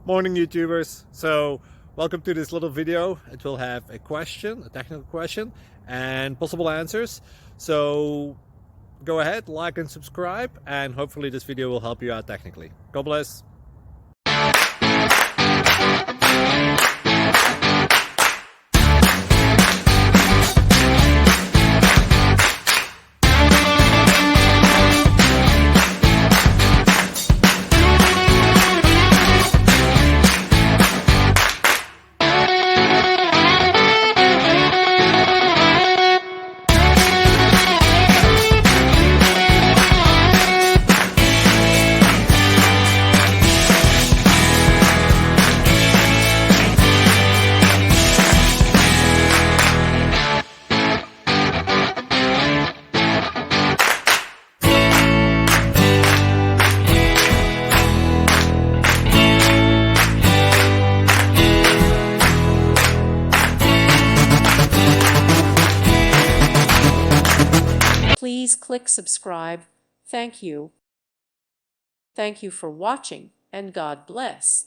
Morning YouTubers. So welcome to this little video. It will have a question, a technical question, and possible answers. So go ahead, like and subscribe, and hopefully this video will help you out technically. God bless. Please click subscribe. Thank you. Thank you for watching, and God bless.